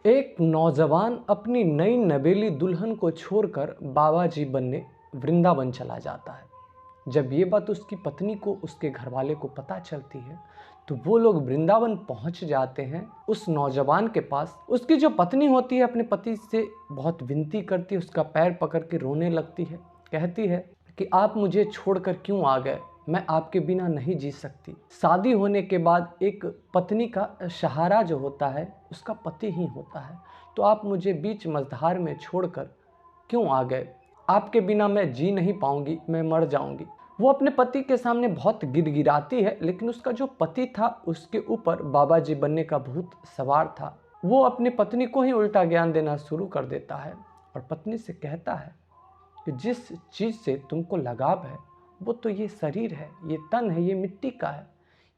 एक नौजवान अपनी नई नवेली दुल्हन को छोड़कर बाबा जी बनने वृंदावन चला जाता है। जब ये बात उसकी पत्नी को उसके घरवाले को पता चलती है तो वो लोग वृंदावन पहुंच जाते हैं उस नौजवान के पास। उसकी जो पत्नी होती है अपने पति से बहुत विनती करती है, उसका पैर पकड़ के रोने लगती है, कहती है कि आप मुझे छोड़कर क्यों आ गए, मैं आपके बिना नहीं जी सकती। शादी होने के बाद एक पत्नी का सहारा जो होता है उसका पति ही होता है, तो आप मुझे बीच मझधार में छोड़कर क्यों आ गए, आपके बिना मैं जी नहीं पाऊंगी, मैं मर जाऊंगी। वो अपने पति के सामने बहुत गिड़गिड़ाती है, लेकिन उसका जो पति था उसके ऊपर बाबा जी बनने का भूत सवार था। वो अपनी पत्नी को ही उल्टा ज्ञान देना शुरू कर देता है और पत्नी से कहता है कि जिस चीज़ से तुमको लगाव है वो तो ये शरीर है, ये तन है, ये मिट्टी का है,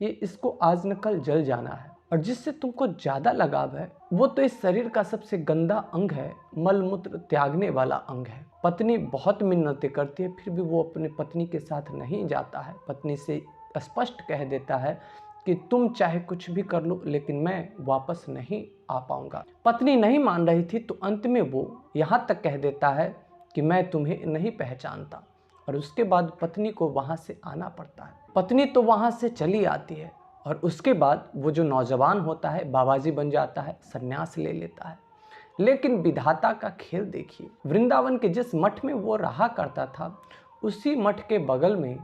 ये इसको आज न कल जल जाना है। और जिससे तुमको ज़्यादा लगाव है वो तो इस शरीर का सबसे गंदा अंग है, मल मूत्र त्यागने वाला अंग है। पत्नी बहुत मिन्नतें करती है, फिर भी वो अपने पत्नी के साथ नहीं जाता है। पत्नी से स्पष्ट कह देता है कि तुम चाहे कुछ भी कर लो लेकिन मैं वापस नहीं आ पाऊंगा। पत्नी नहीं मान रही थी तो अंत में वो यहाँ तक कह देता है कि मैं तुम्हें नहीं पहचानता, और उसके बाद पत्नी को वहाँ से आना पड़ता है। पत्नी तो वहाँ से चली आती है और उसके बाद वो जो नौजवान होता है बाबाजी बन जाता है, सन्यास ले लेता है। लेकिन विधाता का खेल देखिए, वृंदावन के जिस मठ में वो रहा करता था उसी मठ के बगल में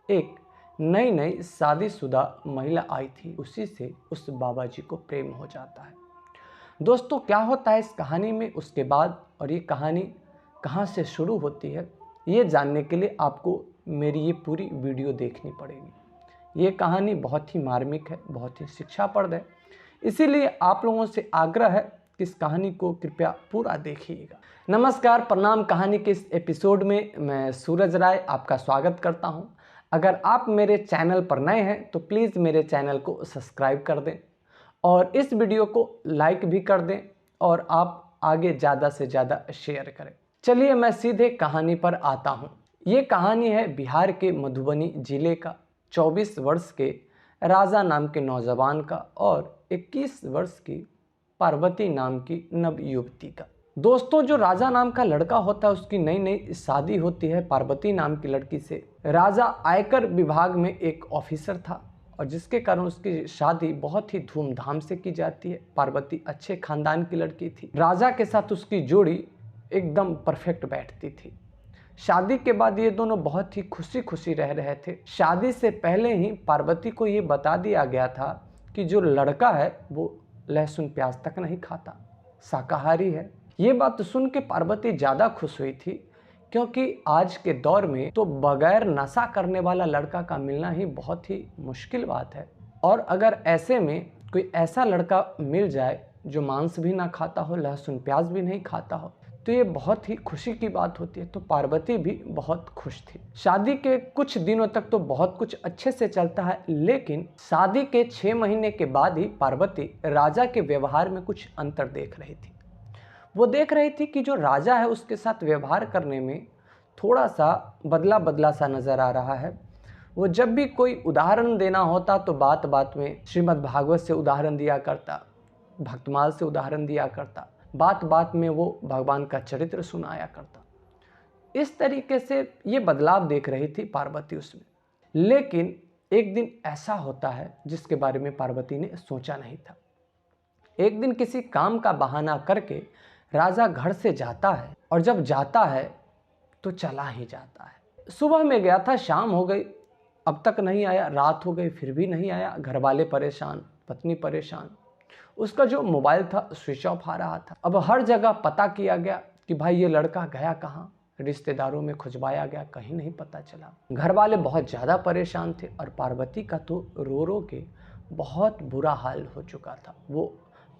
एक नई नई शादीशुदा महिला आई थी, उसी से उस बाबा जी को प्रेम हो जाता है। दोस्तों, क्या होता है इस कहानी में उसके बाद और ये कहानी कहाँ से शुरू होती है, ये जानने के लिए आपको मेरी ये पूरी वीडियो देखनी पड़ेगी। ये कहानी बहुत ही मार्मिक है, बहुत ही शिक्षाप्रद है, इसीलिए आप लोगों से आग्रह है कि इस कहानी को कृपया पूरा देखिएगा। नमस्कार, प्रणाम। कहानी के इस एपिसोड में मैं सूरज राय आपका स्वागत करता हूं। अगर आप मेरे चैनल पर नए हैं तो प्लीज़ मेरे चैनल को सब्सक्राइब कर दें और इस वीडियो को लाइक भी कर दें और आप आगे ज़्यादा से ज़्यादा शेयर करें। चलिए मैं सीधे कहानी पर आता हूँ। ये कहानी है बिहार के मधुबनी जिले का 24 वर्ष के राजा नाम के नौजवान का और 21 वर्ष की पार्वती नाम की नव युवती का। दोस्तों, जो राजा नाम का लड़का होता है उसकी नई नई शादी होती है पार्वती नाम की लड़की से। राजा आयकर विभाग में एक ऑफिसर था और जिसके कारण उसकी शादी बहुत ही धूमधाम से की जाती है। पार्वती अच्छे खानदान की लड़की थी, राजा के साथ उसकी जोड़ी एकदम परफेक्ट बैठती थी। शादी के बाद ये दोनों बहुत ही खुशी खुशी रह रहे थे। शादी से पहले ही पार्वती को ये बता दिया गया था कि जो लड़का है वो लहसुन प्याज तक नहीं खाता, शाकाहारी है। ये बात सुन के पार्वती ज़्यादा खुश हुई थी, क्योंकि आज के दौर में तो बगैर नशा करने वाला लड़का का मिलना ही बहुत ही मुश्किल बात है। और अगर ऐसे में कोई ऐसा लड़का मिल जाए जो मांस भी ना खाता हो, लहसुन प्याज भी नहीं खाता हो, तो ये बहुत ही खुशी की बात होती है। तो पार्वती भी बहुत खुश थी। शादी के कुछ दिनों तक तो बहुत कुछ अच्छे से चलता है, लेकिन शादी के 6 महीने के बाद ही पार्वती राजा के व्यवहार में कुछ अंतर देख रही थी। वो देख रही थी कि जो राजा है उसके साथ व्यवहार करने में थोड़ा सा बदला बदला सा नजर आ रहा है। वो जब भी कोई उदाहरण देना होता तो बात बात में श्रीमद् भागवत से उदाहरण दिया करता, भक्तमाल से उदाहरण दिया करता, बात बात में वो भगवान का चरित्र सुनाया करता। इस तरीके से ये बदलाव देख रही थी पार्वती उसमें। लेकिन एक दिन ऐसा होता है जिसके बारे में पार्वती ने सोचा नहीं था। एक दिन किसी काम का बहाना करके राजा घर से जाता है और जब जाता है तो चला ही जाता है। सुबह में गया था, शाम हो गई, अब तक नहीं आया, रात हो गई फिर भी नहीं आया। घर वाले परेशान, पत्नी परेशान, उसका जो मोबाइल था स्विच ऑफ आ रहा था। अब हर जगह पता किया गया कि भाई ये लड़का गया कहाँ, रिश्तेदारों में खुजवाया गया, कहीं नहीं पता चला। घर वाले बहुत ज़्यादा परेशान थे और पार्वती का तो रो रो के बहुत बुरा हाल हो चुका था। वो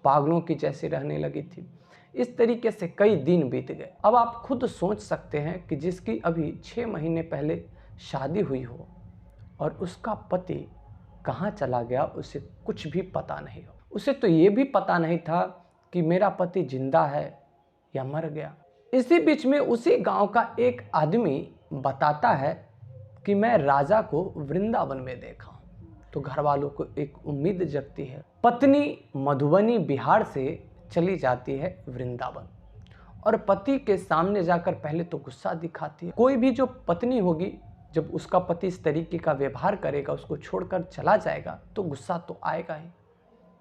पागलों की जैसी रहने लगी थी। इस तरीके से कई दिन बीत गए। अब आप खुद सोच सकते हैं कि जिसकी अभी 6 महीने पहले शादी हुई हो और उसका पति कहाँ चला गया, उसे कुछ भी पता नहीं हो। उसे तो ये भी पता नहीं था कि मेरा पति जिंदा है या मर गया। इसी बीच में उसी गांव का एक आदमी बताता है कि मैं राजा को वृंदावन में देखा हूं। तो घर वालों को एक उम्मीद जगती है। पत्नी मधुबनी बिहार से चली जाती है वृंदावन और पति के सामने जाकर पहले तो गुस्सा दिखाती है। कोई भी जो पत्नी होगी, जब उसका पति इस तरीके का व्यवहार करेगा, उसको छोड़कर चला जाएगा, तो गुस्सा तो आएगा ही।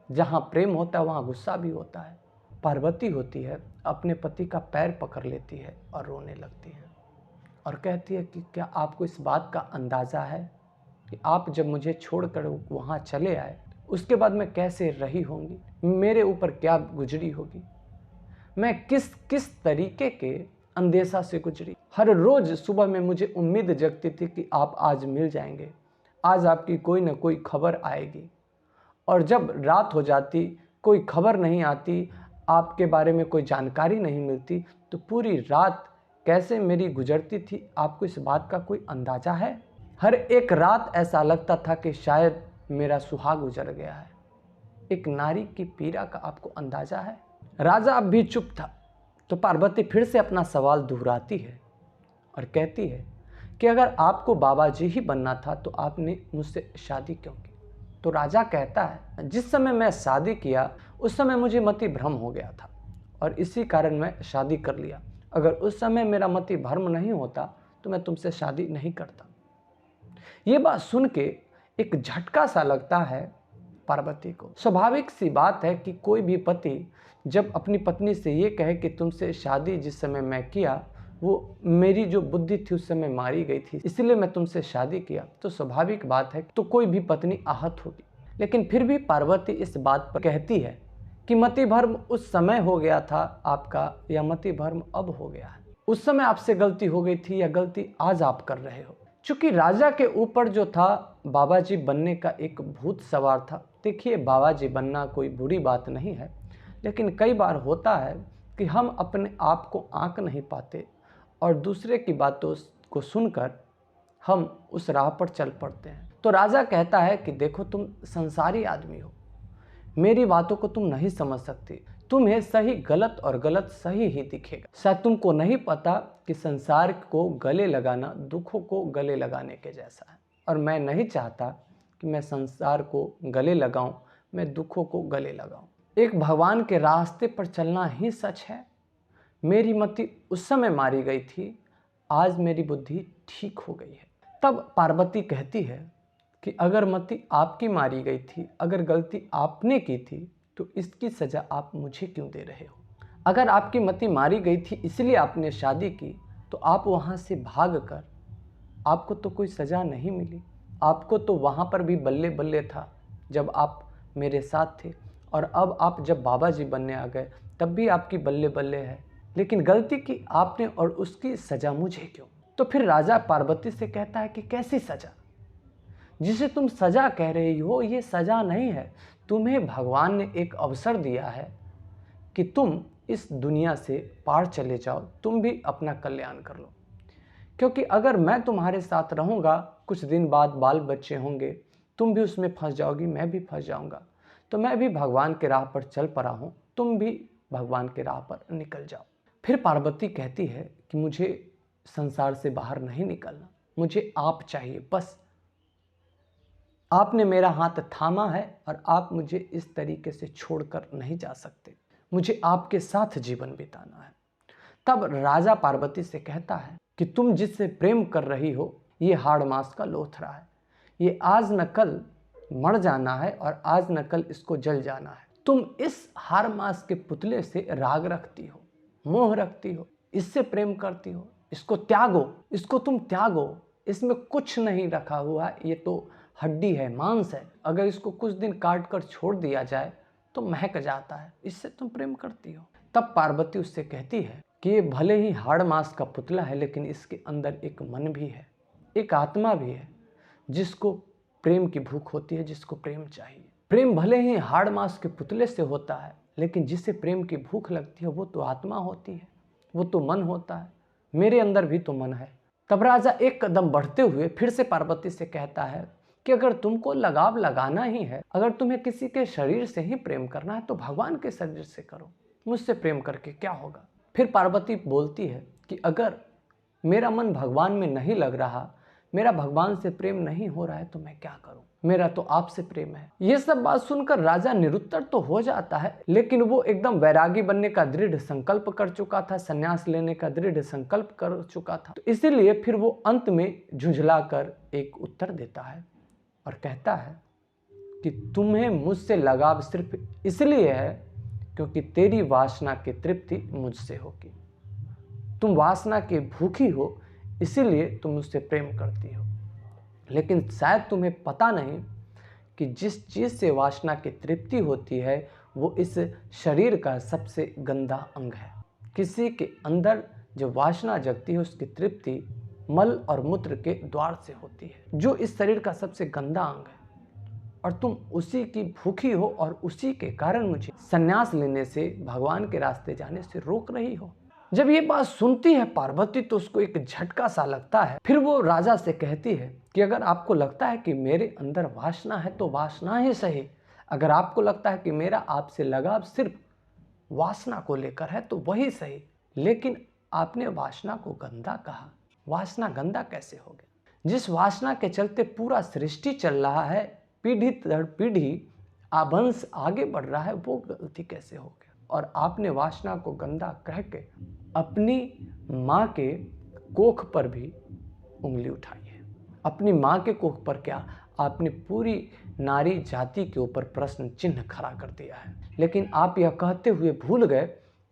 जहाँ प्रेम होता है वहाँ गुस्सा भी होता है। पार्वती होती है, अपने पति का पैर पकड़ लेती है और रोने लगती है और कहती है कि क्या आपको इस बात का अंदाज़ा है कि आप जब मुझे छोड़कर वहाँ चले आए, उसके बाद मैं कैसे रही होंगी, मेरे ऊपर क्या गुजरी होगी, मैं किस किस तरीके के अंदेशा से गुजरी। हर रोज़ सुबह में मुझे उम्मीद जगती थी कि आप आज मिल जाएंगे, आज आपकी कोई ना कोई खबर आएगी, और जब रात हो जाती, कोई खबर नहीं आती, आपके बारे में कोई जानकारी नहीं मिलती, तो पूरी रात कैसे मेरी गुजरती थी, आपको इस बात का कोई अंदाज़ा है? हर एक रात ऐसा लगता था कि शायद मेरा सुहाग गुजर गया है। एक नारी की पीड़ा का आपको अंदाज़ा है? राजा अब भी चुप था, तो पार्वती फिर से अपना सवाल दोहराती है और कहती है कि अगर आपको बाबा जी ही बनना था तो आपने मुझसे शादी क्यों की? तो राजा कहता है, जिस समय मैं शादी किया उस समय मुझे मति भ्रम हो गया था और इसी कारण मैं शादी कर लिया। अगर उस समय मेरा मति भ्रम नहीं होता तो मैं तुमसे शादी नहीं करता। ये बात सुन के एक झटका सा लगता है पार्वती को। स्वाभाविक सी बात है कि कोई भी पति जब अपनी पत्नी से ये कहे कि तुमसे शादी जिस समय मैं किया वो मेरी जो बुद्धि थी उस समय मारी गई थी, इसलिए मैं तुमसे शादी किया, तो स्वाभाविक बात है तो कोई भी पत्नी आहत होगी। लेकिन फिर भी पार्वती इस बात पर कहती है कि मति भ्रम उस समय हो गया था आपका, या मति भ्रम अब हो गया है? उस समय आपसे गलती हो गई थी या गलती आज आप कर रहे हो? चूंकि राजा के ऊपर जो था बाबा जी बनने का एक भूत सवार था। देखिए, बाबा जी बनना कोई बुरी बात नहीं है, लेकिन कई बार होता है कि हम अपने आप को आंक नहीं पाते और दूसरे की बातों को सुनकर हम उस राह पर चल पड़ते हैं। तो राजा कहता है कि देखो, तुम संसारी आदमी हो, मेरी बातों को तुम नहीं समझ सकती, तुम्हें सही गलत और गलत सही ही दिखेगा। शायद तुमको नहीं पता कि संसार को गले लगाना दुखों को गले लगाने के जैसा है, और मैं नहीं चाहता कि मैं संसार को गले लगाऊं, मैं दुखों को गले लगाऊं। एक भगवान के रास्ते पर चलना ही सच है। मेरी मति उस समय मारी गई थी, आज मेरी बुद्धि ठीक हो गई है। तब पार्वती कहती है कि अगर मति आपकी मारी गई थी, अगर गलती आपने की थी, तो इसकी सज़ा आप मुझे क्यों दे रहे हो? अगर आपकी मति मारी गई थी इसलिए आपने शादी की, तो आप वहाँ से भाग कर, आपको तो कोई सज़ा नहीं मिली। आपको तो वहाँ पर भी बल्ले बल्ले था जब आप मेरे साथ थे, और अब आप जब बाबा जी बनने आ गए तब भी आपकी बल्ले बल्ले है। लेकिन गलती की आपने और उसकी सज़ा मुझे क्यों? तो फिर राजा पार्वती से कहता है कि कैसी सज़ा? जिसे तुम सज़ा कह रही हो ये सज़ा नहीं है। तुम्हें भगवान ने एक अवसर दिया है कि तुम इस दुनिया से पार चले जाओ, तुम भी अपना कल्याण कर लो। क्योंकि अगर मैं तुम्हारे साथ रहूँगा, कुछ दिन बाद बाल बच्चे होंगे, तुम भी उसमें फंस जाओगी, मैं भी फंस जाऊँगा। तो मैं भी भगवान के राह पर चल पड़ा हूँ, तुम भी भगवान के राह पर निकल जाओ। फिर पार्वती कहती है कि मुझे संसार से बाहर नहीं निकलना, मुझे आप चाहिए बस। आपने मेरा हाथ थामा है और आप मुझे इस तरीके से छोड़कर नहीं जा सकते, मुझे आपके साथ जीवन बिताना है। तब राजा पार्वती से कहता है कि तुम जिससे प्रेम कर रही हो ये हाड़ मांस का लोथरा है, ये आज न कल मर जाना है और आज न कल इसको जल जाना है। तुम इस हाड़ मांस के पुतले से राग रखती हो, मोह रखती हो, इससे प्रेम करती हो, इसको त्यागो, इसको तुम त्यागो, इसमें कुछ नहीं रखा हुआ, ये तो हड्डी है, मांस है, अगर इसको कुछ दिन काट कर छोड़ दिया जाए तो महक जाता है, इससे तुम प्रेम करती हो। तब पार्वती उससे कहती है कि ये भले ही हाड़ मांस का पुतला है, लेकिन इसके अंदर एक मन भी है, एक आत्मा भी है, जिसको प्रेम की भूख होती है, जिसको प्रेम चाहिए। प्रेम भले ही हाड़ मांस के पुतले से होता है, लेकिन जिसे प्रेम की भूख लगती है वो तो आत्मा होती है, वो तो मन होता है। मेरे अंदर भी तो मन है। तब राजा एक कदम बढ़ते हुए फिर से पार्वती से कहता है कि अगर तुमको लगाव लगाना ही है, अगर तुम्हें किसी के शरीर से ही प्रेम करना है तो भगवान के शरीर से करो, मुझसे प्रेम करके क्या होगा? फिर पार्वती बोलती है कि अगर मेरा मन भगवान में नहीं लग रहा, मेरा भगवान से प्रेम नहीं हो रहा है तो मैं क्या करूं, मेरा तो आपसे प्रेम है। ये सब बात सुनकर राजा निरुत्तर तो हो जाता है, लेकिन वो एकदम वैरागी बनने का दृढ़ संकल्प कर चुका था, संन्यास लेने का दृढ़ संकल्प कर चुका था। तो इसीलिए फिर वो अंत में झुंझलाकर एक उत्तर देता है और कहता है कि तुम्हें मुझसे लगाव सिर्फ इसलिए है क्योंकि तेरी वासना की तृप्ति मुझसे होगी। तुम वासना के भूखी हो, इसीलिए तुम मुझसे प्रेम करती हो। लेकिन शायद तुम्हें पता नहीं कि जिस चीज़ से वासना की तृप्ति होती है वो इस शरीर का सबसे गंदा अंग है। किसी के अंदर जो वासना जगती है उसकी तृप्ति मल और मूत्र के द्वार से होती है, जो इस शरीर का सबसे गंदा अंग है, और तुम उसी की भूखी हो और उसी के कारण मुझे संन्यास लेने से, भगवान के रास्ते जाने से रोक रही हो। जब ये बात सुनती है पार्वती तो उसको एक झटका सा लगता है। फिर वो राजा से कहती है कि अगर आपको लगता है कि मेरे अंदर वासना है तो वासना ही सही, अगर आपको लगता है कि मेरा आपसे लगाव सिर्फ वासना को लेकर है तो वही सही, लेकिन आपने वासना को गंदा कहा। वासना गंदा कैसे हो गया? जिस वासना के चलते पूरा सृष्टि चल रहा है, पीढ़ी दर पीढ़ी वंश आगे बढ़ रहा है, वो गलती कैसे हो गया? और आपने वासना को गंदा कह के अपनी माँ के कोख पर भी उंगली उठाई है। अपनी माँ के कोख पर क्या, आपने पूरी नारी जाति के ऊपर प्रश्न चिन्ह खड़ा कर दिया है। लेकिन आप यह कहते हुए भूल गए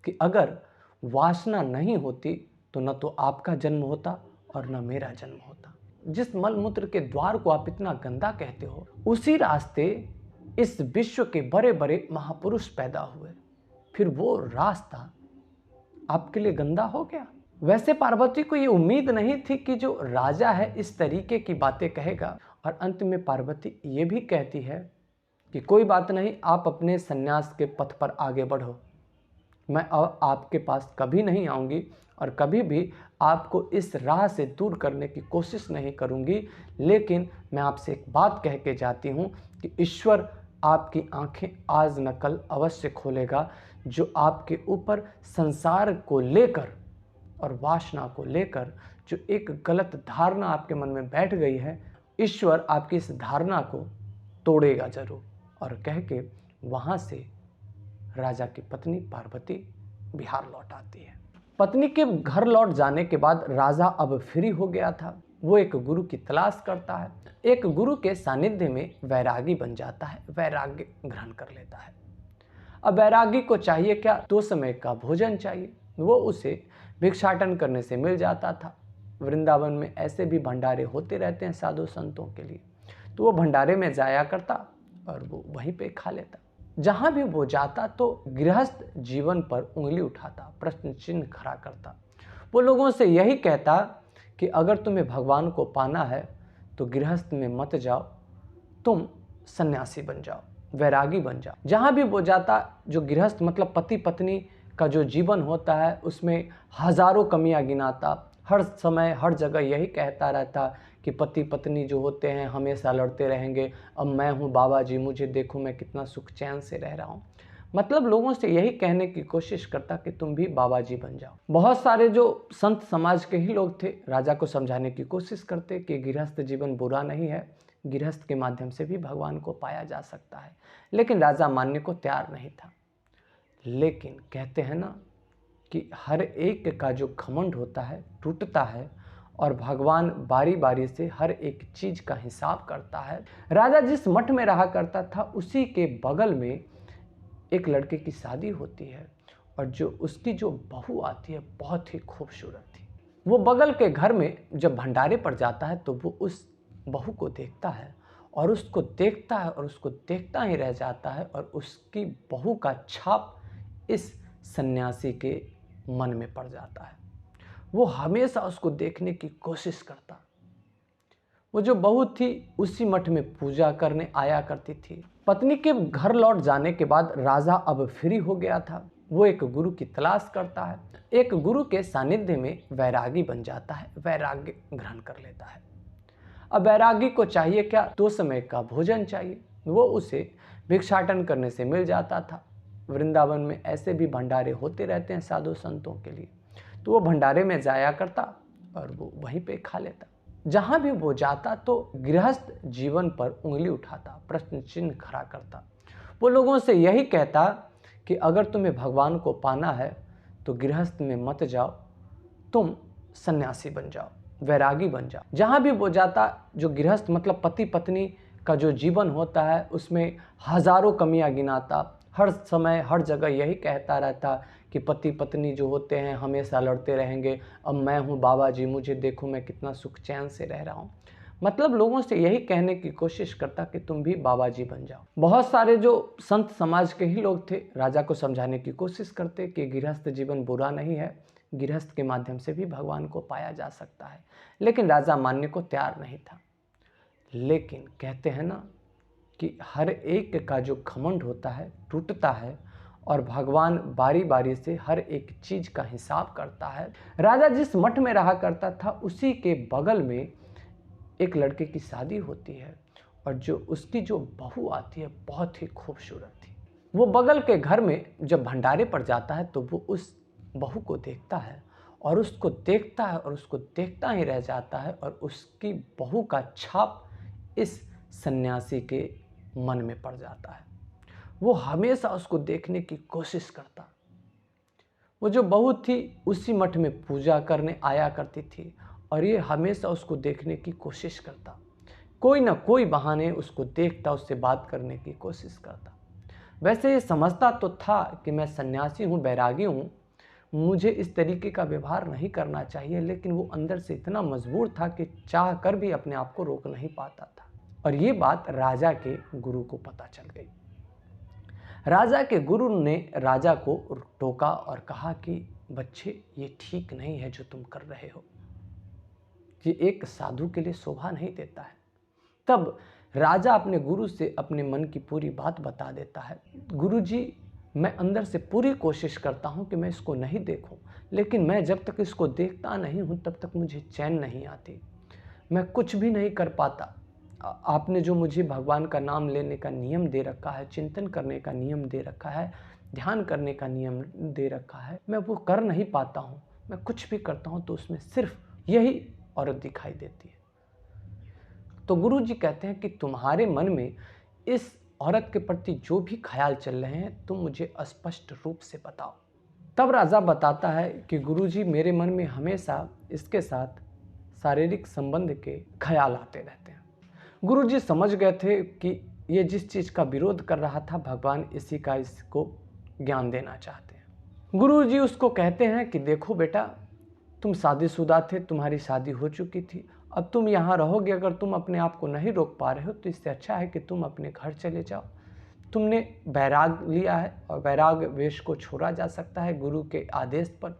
कि अगर वासना नहीं होती तो न तो आपका जन्म होता और न मेरा जन्म होता। जिस मलमूत्र के द्वार को आप इतना गंदा कहते हो, उसी रास्ते इस विश्व के बड़े बड़े महापुरुष पैदा हुए, फिर वो रास्ता आपके लिए गंदा हो गया। वैसे पार्वती को ये उम्मीद नहीं थी कि जो राजा है इस तरीके की बातें कहेगा, और अंत में पार्वती ये भी कहती है कि कोई बात नहीं, आप अपने सन्यास के पथ पर आगे बढ़ो, मैं अब आपके पास कभी नहीं आऊँगी और कभी भी आपको इस राह से दूर करने की कोशिश नहीं करूँगी। लेकिन मैं आपसे एक बात कह के जाती हूँ कि ईश्वर आपकी आंखें आज न कल अवश्य खोलेगा। जो आपके ऊपर संसार को लेकर और वासना को लेकर जो एक गलत धारणा आपके मन में बैठ गई है, ईश्वर आपकी इस धारणा को तोड़ेगा जरूर। और कह के वहाँ से राजा की पत्नी पार्वती बिहार लौट आती है। पत्नी के घर लौट जाने के बाद राजा अब फ्री हो गया था। वो एक गुरु की तलाश करता है, एक गुरु के सानिध्य में वैरागी बन जाता है, वैराग्य ग्रहण कर लेता है। अब वैरागी को चाहिए क्या? 2 समय का भोजन चाहिए। वो उसे भिक्षाटन करने से मिल जाता था। वृंदावन में ऐसे भी भंडारे होते रहते हैं साधु संतों के लिए, तो वो भंडारे में जाया करता और वो वहीं पे खा लेता। जहाँ भी वो जाता तो गृहस्थ जीवन पर उंगली उठाता, प्रश्न चिन्ह खड़ा करता। वो लोगों से यही कहता कि अगर तुम्हें भगवान को पाना है तो गृहस्थ में मत जाओ, तुम सन्यासी बन जाओ, वैरागी बन जाओ। जहाँ भी वो जाता, जो गृहस्थ मतलब पति पत्नी का जो जीवन होता है उसमें हजारों कमियां गिनाता, हर समय हर जगह यही कहता रहता कि पति पत्नी जो होते हैं हमेशा लड़ते रहेंगे, अब मैं हूँ बाबा जी, मुझे देखो मैं कितना सुख चैन से रह रहा हूँ। मतलब लोगों से यही कहने की कोशिश करता कि तुम भी बाबा जी बन जाओ। बहुत सारे जो संत समाज के ही लोग थे राजा को समझाने की कोशिश करते कि गृहस्थ जीवन बुरा नहीं है, गृहस्थ के माध्यम से भी भगवान को पाया जा सकता है, लेकिन राजा मानने को तैयार नहीं था। लेकिन कहते हैं ना कि हर एक का जो घमंड होता है टूटता है, और भगवान बारी बारी से हर एक चीज़ का हिसाब करता है। राजा जिस मठ में रहा करता था उसी के बगल में एक लड़के की शादी होती है, और जो उसकी जो बहू आती है बहुत ही खूबसूरत थी। वो बगल के घर में जब भंडारे पर जाता है तो वो उस बहू को देखता है, और उसको देखता है और उसको देखता ही रह जाता है, और उसकी बहू का छाप इस सन्यासी के मन में पड़ जाता है। वो हमेशा उसको देखने की कोशिश करता। वो जो बहू थी उसी मठ में पूजा करने आया करती थी। पत्नी के घर लौट जाने के बाद राजा अब फ्री हो गया था। वो एक गुरु की तलाश करता है, एक गुरु के सानिध्य में वैरागी बन जाता है, वैराग्य ग्रहण कर लेता है। अब वैरागी को चाहिए क्या? 2 समय का भोजन चाहिए। वो उसे भिक्षाटन करने से मिल जाता था। वृंदावन में ऐसे भी भंडारे होते रहते हैं साधु संतों के लिए, तो वो भंडारे में जाया करता और वो वहीं पे खा लेता। जहाँ भी वो जाता तो गृहस्थ जीवन पर उंगली उठाता, प्रश्न चिन्ह खड़ा करता। वो लोगों से यही कहता कि अगर तुम्हें भगवान को पाना है तो गृहस्थ में मत जाओ, तुम सन्यासी बन जाओ, वैरागी बन जाओ। जहाँ भी वो जाता, जो गृहस्थ मतलब पति पत्नी का जो जीवन होता है उसमें हजारों कमियां गिनाता, हर समय हर जगह यही कहता रहता कि पति पत्नी जो होते हैं हमेशा लड़ते रहेंगे, अब मैं हूँ बाबा जी, मुझे देखो मैं कितना सुख चैन से रह रहा हूँ। मतलब लोगों से यही कहने की कोशिश करता कि तुम भी बाबा जी बन जाओ। बहुत सारे जो संत समाज के ही लोग थे राजा को समझाने की कोशिश करते कि गृहस्थ जीवन बुरा नहीं है, गृहस्थ के माध्यम से भी भगवान को पाया जा सकता है, लेकिन राजा मानने को तैयार नहीं था। लेकिन कहते हैं ना कि हर एक का जो घमंड होता है टूटता है और भगवान बारी बारी से हर एक चीज का हिसाब करता है। राजा जिस मठ में रहा करता था उसी के बगल में एक लड़के की शादी होती है और जो उसकी जो बहू आती है बहुत ही खूबसूरत थी। वो बगल के घर में जब भंडारे पर जाता है तो वो उस बहू को देखता है और उसको देखता है और उसको देखता ही रह जाता है और उसकी बहू का छाप इस सन्यासी के मन में पड़ जाता है। वो हमेशा उसको देखने की कोशिश करता। वो जो बहू थी उसी मठ में पूजा करने आया करती थी और ये हमेशा उसको देखने की कोशिश करता, कोई ना कोई बहाने उसको देखता, उससे बात करने की कोशिश करता। वैसे ये समझता तो था कि मैं सन्यासी हूँ, बैरागी हूँ, मुझे इस तरीके का व्यवहार नहीं करना चाहिए, लेकिन वो अंदर से इतना मजबूर था कि चाह कर भी अपने आप को रोक नहीं पाता था। और ये बात राजा के गुरु को पता चल गई। राजा के गुरु ने राजा को टोका और कहा कि बच्चे ये ठीक नहीं है जो तुम कर रहे हो, ये एक साधु के लिए शोभा नहीं देता है। तब राजा अपने गुरु से अपने मन की पूरी बात बता देता है। गुरुजी, मैं अंदर से पूरी कोशिश करता हूँ कि मैं इसको नहीं देखूं, लेकिन मैं जब तक इसको देखता नहीं हूँ तब तक मुझे चैन नहीं आती, मैं कुछ भी नहीं कर पाता। आपने जो मुझे भगवान का नाम लेने का नियम दे रखा है, चिंतन करने का नियम दे रखा है, ध्यान करने का नियम दे रखा है, मैं वो कर नहीं पाता हूँ। मैं कुछ भी करता हूँ तो उसमें सिर्फ यही औरत दिखाई देती है। तो गुरु जी कहते हैं कि तुम्हारे मन में इस औरत के प्रति जो भी ख्याल चल रहे हैं तुम मुझे स्पष्ट रूप से बताओ। तब राजा बताता है कि गुरु जी, मेरे मन में हमेशा इसके साथ शारीरिक संबंध के ख्याल आते रहते हैं। गुरु जी समझ गए थे कि ये जिस चीज़ का विरोध कर रहा था भगवान इसी का इसको ज्ञान देना चाहते हैं। गुरु जी उसको कहते हैं कि देखो बेटा, तुम शादीशुदा थे, तुम्हारी शादी हो चुकी थी, अब तुम यहाँ रहोगे, अगर तुम अपने आप को नहीं रोक पा रहे हो तो इससे अच्छा है कि तुम अपने घर चले जाओ। तुमने बैराग लिया है और बैराग वेश को छोड़ा जा सकता है गुरु के आदेश पर,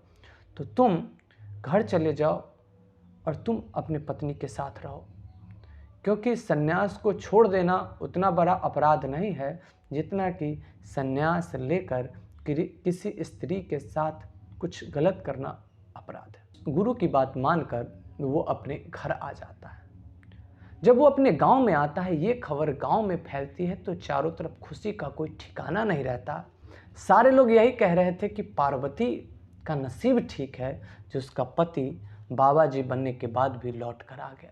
तो तुम घर चले जाओ और तुम अपने पत्नी के साथ रहो, क्योंकि सन्यास को छोड़ देना उतना बड़ा अपराध नहीं है जितना कि सन्यास लेकर किसी स्त्री के साथ कुछ गलत करना अपराध है। गुरु की बात मानकर वो अपने घर आ जाता है। जब वो अपने गांव में आता है, ये खबर गांव में फैलती है तो चारों तरफ खुशी का कोई ठिकाना नहीं रहता। सारे लोग यही कह रहे थे कि पार्वती का नसीब ठीक है जो उसका पति बाबा जी बनने के बाद भी लौट कर आ गया।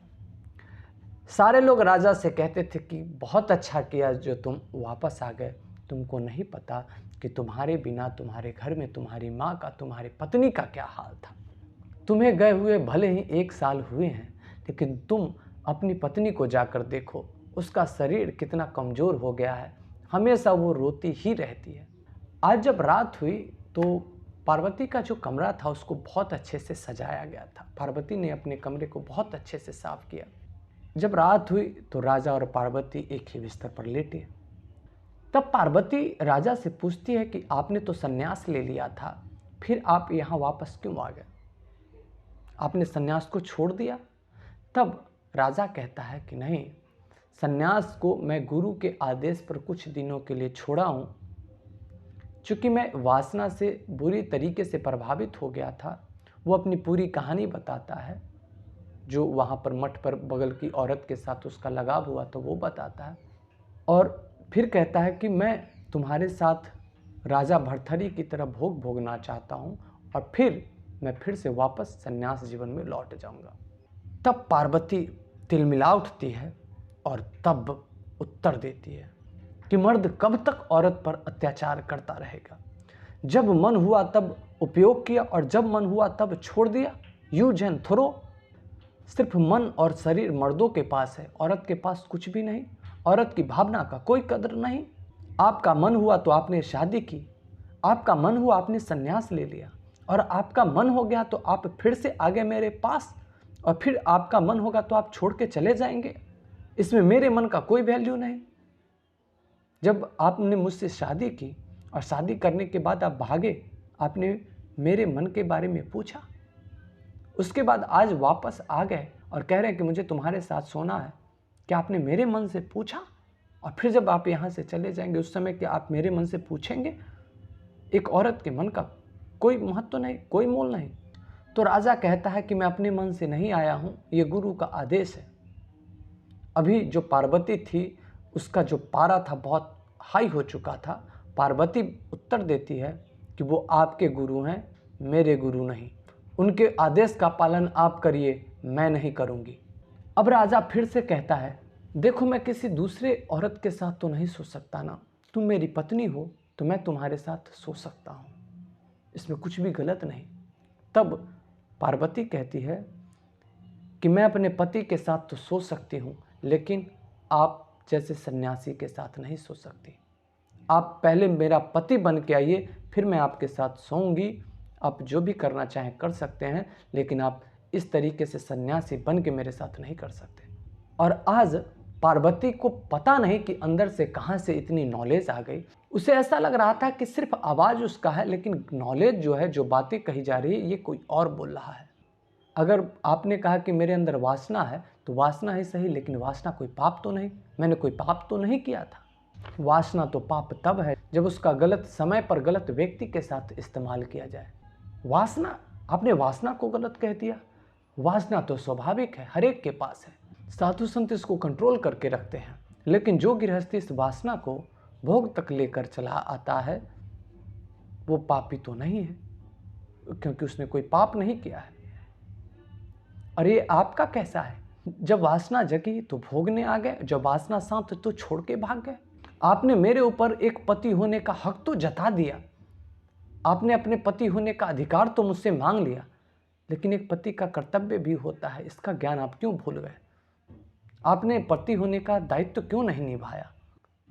सारे लोग राजा से कहते थे कि बहुत अच्छा किया जो तुम वापस आ गए, तुमको नहीं पता कि तुम्हारे बिना तुम्हारे घर में तुम्हारी माँ का, तुम्हारी पत्नी का क्या हाल था। तुम्हें गए हुए भले ही 1 साल हुए हैं, लेकिन तुम अपनी पत्नी को जाकर देखो, उसका शरीर कितना कमज़ोर हो गया है, हमेशा वो रोती ही रहती है। आज जब रात हुई तो पार्वती का जो कमरा था उसको बहुत अच्छे से सजाया गया था। पार्वती ने अपने कमरे को बहुत अच्छे से साफ किया। जब रात हुई तो राजा और पार्वती एक ही बिस्तर पर लेटे। तब पार्वती राजा से पूछती है कि आपने तो सन्यास ले लिया था, फिर आप यहाँ वापस क्यों आ गए? आपने सन्यास को छोड़ दिया? तब राजा कहता है कि नहीं, सन्यास को मैं गुरु के आदेश पर कुछ दिनों के लिए छोड़ा हूँ। चूँकि मैं वासना से बुरी तरीके से प्रभावित हो गया था। वो अपनी पूरी कहानी बताता है, जो वहाँ पर मठ पर बगल की औरत के साथ उसका लगाव हुआ तो वो बताता है। और फिर कहता है कि मैं तुम्हारे साथ राजा भर्तृहरि की तरह भोग भोगना चाहता हूँ और फिर मैं फिर से वापस सन्यास जीवन में लौट जाऊँगा। तब पार्वती तिलमिला उठती है और तब उत्तर देती है कि मर्द कब तक औरत पर अत्याचार करता रहेगा। जब मन हुआ तब उपयोग किया और जब मन हुआ तब छोड़ दिया। Use and throw. सिर्फ मन और शरीर मर्दों के पास है, औरत के पास कुछ भी नहीं। औरत की भावना का कोई कदर नहीं। आपका मन हुआ तो आपने शादी की, आपका मन हुआ आपने संन्यास ले लिया, और आपका मन हो गया तो आप फिर से आ गए मेरे पास, और फिर आपका मन होगा तो आप छोड़ के चले जाएंगे। इसमें मेरे मन का कोई वैल्यू नहीं। जब आपने मुझसे शादी की और शादी करने के बाद आप भागे, आपने मेरे मन के बारे में पूछा, उसके बाद आज वापस आ गए और कह रहे हैं कि मुझे तुम्हारे साथ सोना है। क्या आपने मेरे मन से पूछा? और फिर जब आप यहाँ से चले जाएंगे उस समय क्या आप मेरे मन से पूछेंगे? एक औरत के मन का कोई महत्व नहीं, कोई मोल नहीं। तो राजा कहता है कि मैं अपने मन से नहीं आया हूँ, ये गुरु का आदेश है। अभी जो पार्वती थी उसका जो पारा था बहुत हाई हो चुका था। पार्वती उत्तर देती है कि वो आपके गुरु हैं, मेरे गुरु नहीं। उनके आदेश का पालन आप करिए, मैं नहीं करूँगी। अब राजा फिर से कहता है, देखो मैं किसी दूसरे औरत के साथ तो नहीं सो सकता ना, तुम मेरी पत्नी हो तो मैं तुम्हारे साथ सो सकता हूँ, इसमें कुछ भी गलत नहीं। तब पार्वती कहती है कि मैं अपने पति के साथ तो सो सकती हूँ, लेकिन आप जैसे सन्यासी के साथ नहीं सो सकती। आप पहले मेरा पति बन के आइए, फिर मैं आपके साथ सोऊंगी। आप जो भी करना चाहें कर सकते हैं, लेकिन आप इस तरीके से सन्यासी बन के मेरे साथ नहीं कर सकते। और आज पार्वती को पता नहीं कि अंदर से कहाँ से इतनी नॉलेज आ गई। उसे ऐसा लग रहा था कि सिर्फ आवाज़ उसका है, लेकिन नॉलेज जो है, जो बातें कही जा रही है, ये कोई और बोल रहा है। अगर आपने कहा कि मेरे अंदर वासना है, तो वासना ही सही, लेकिन वासना कोई पाप तो नहीं, मैंने कोई पाप तो नहीं किया था। वासना तो पाप तब है जब उसका गलत समय पर गलत व्यक्ति के साथ इस्तेमाल किया जाए। वासना, आपने वासना को गलत कह दिया। वासना तो स्वाभाविक है, हर एक के पास है। साधु संत इसको कंट्रोल करके रखते हैं, लेकिन जो गृहस्थी इस वासना को भोग तक लेकर चला आता है, वो पापी तो नहीं है, क्योंकि उसने कोई पाप नहीं किया है। और ये आपका कैसा है? जब वासना जगी तो भोगने आ गए, जब वासना शांत तो छोड़ के भाग गए। आपने मेरे ऊपर एक पति होने का हक तो जता दिया, आपने अपने पति होने का अधिकार तो मुझसे मांग लिया, लेकिन एक पति का कर्तव्य भी होता है, इसका ज्ञान आप क्यों भूल गए? आपने पति होने का दायित्व क्यों नहीं निभाया?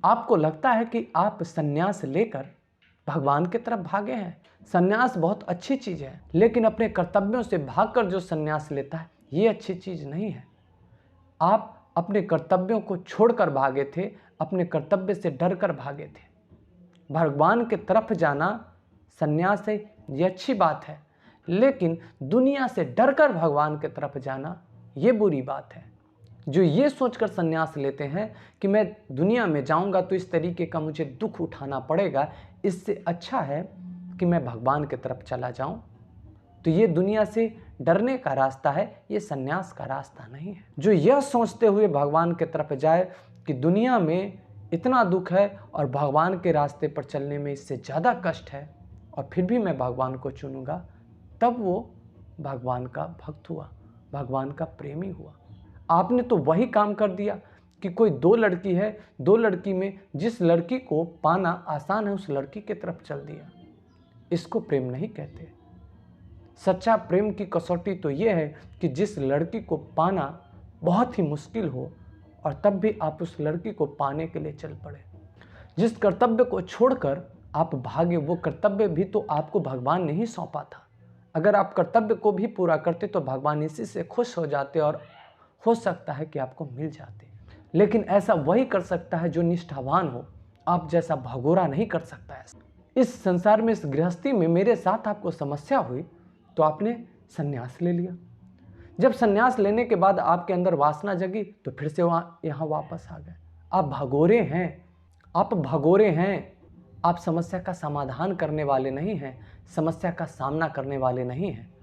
आपको लगता है कि आप संन्यास लेकर भगवान की तरफ भागे हैं। संन्यास बहुत अच्छी चीज़ है, लेकिन अपने कर्तव्यों से भागकर जो संन्यास लेता है, ये अच्छी चीज़ नहीं है। आप अपने कर्तव्यों को छोड़कर भागे थे, अपने कर्तव्य से डरकर भागे थे। भगवान की तरफ जाना संन्यास है, ये अच्छी बात है, लेकिन दुनिया से डरकर भगवान की तरफ जाना ये बुरी बात है। जो ये सोचकर संन्यास लेते हैं कि मैं दुनिया में जाऊंगा तो इस तरीके का मुझे दुख उठाना पड़ेगा, इससे अच्छा है कि मैं भगवान की तरफ चला जाऊं, तो ये दुनिया से डरने का रास्ता है, ये संन्यास का रास्ता नहीं है। जो यह सोचते हुए भगवान की तरफ जाए कि दुनिया में इतना दुख है और भगवान के रास्ते पर चलने में इससे ज़्यादा कष्ट है, और फिर भी मैं भगवान को चुनूंगा, तब वो भगवान का भक्त हुआ, भगवान का प्रेमी हुआ। आपने तो वही काम कर दिया कि कोई दो लड़की है, दो लड़की में जिस लड़की को पाना आसान है उस लड़की की तरफ चल दिया। इसको प्रेम नहीं कहते। सच्चा प्रेम की कसौटी तो ये है कि जिस लड़की को पाना बहुत ही मुश्किल हो और तब भी आप उस लड़की को पाने के लिए चल पड़े। जिस कर्तव्य को छोड़कर आप भागे, वो कर्तव्य भी तो आपको भगवान ने ही सौंपा था। अगर आप कर्तव्य को भी पूरा करते तो भगवान इसी से खुश हो जाते और हो सकता है कि आपको मिल जाते। लेकिन ऐसा वही कर सकता है जो निष्ठावान हो, आप जैसा भगोरा नहीं कर सकता है। इस संसार में, इस गृहस्थी में मेरे साथ आपको समस्या हुई तो आपने संन्यास ले लिया। जब संन्यास लेने के बाद आपके अंदर वासना जगी तो फिर से यहाँ वापस आ गए। आप भगोरे हैं, आप भगोरे हैं। आप समस्या का समाधान करने वाले नहीं हैं, समस्या का सामना करने वाले नहीं हैं।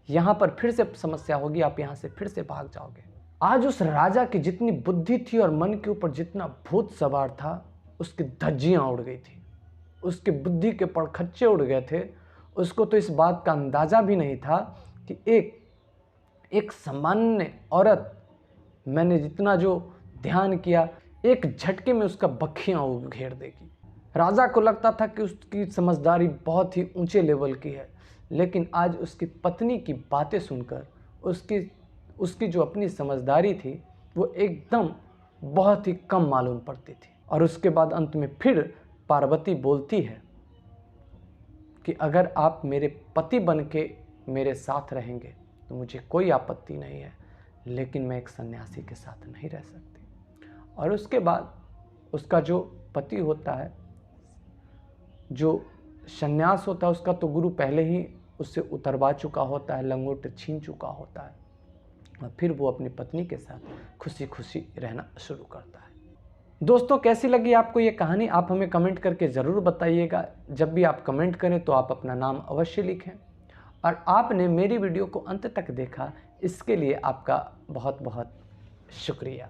यहाँ पर फिर से समस्या होगी, आप यहाँ से फिर से भाग जाओगे। आज उस राजा की जितनी बुद्धि थी और मन के ऊपर जितना भूत सवार था, उसकी धज्जियाँ उड़ गई थी, उसकी बुद्धि के पड़खच्चे उड़ गए थे। उसको तो इस बात का अंदाज़ा भी नहीं था कि एक एक सामान्य औरत, मैंने जितना जो ध्यान किया, एक झटके में उसका बखियां घेर देगी। राजा को लगता था कि उसकी समझदारी बहुत ही ऊंचे लेवल की है, लेकिन आज उसकी पत्नी की बातें सुनकर उसकी जो अपनी समझदारी थी वो एकदम बहुत ही कम मालूम पड़ती थी। और उसके बाद अंत में फिर पार्वती बोलती है कि अगर आप मेरे पति बन के मेरे साथ रहेंगे तो मुझे कोई आपत्ति नहीं है, लेकिन मैं एक सन्यासी के साथ नहीं रह सकती। और उसके बाद उसका जो पति होता है, जो सन्यास होता है, उसका तो गुरु पहले ही उससे उतरवा चुका होता है, लंगोट छीन चुका होता है, और फिर वो अपनी पत्नी के साथ खुशी खुशी रहना शुरू करता है। दोस्तों, कैसी लगी आपको ये कहानी, आप हमें कमेंट करके ज़रूर बताइएगा। जब भी आप कमेंट करें तो आप अपना नाम अवश्य लिखें। और आपने मेरी वीडियो को अंत तक देखा, इसके लिए आपका बहुत बहुत शुक्रिया।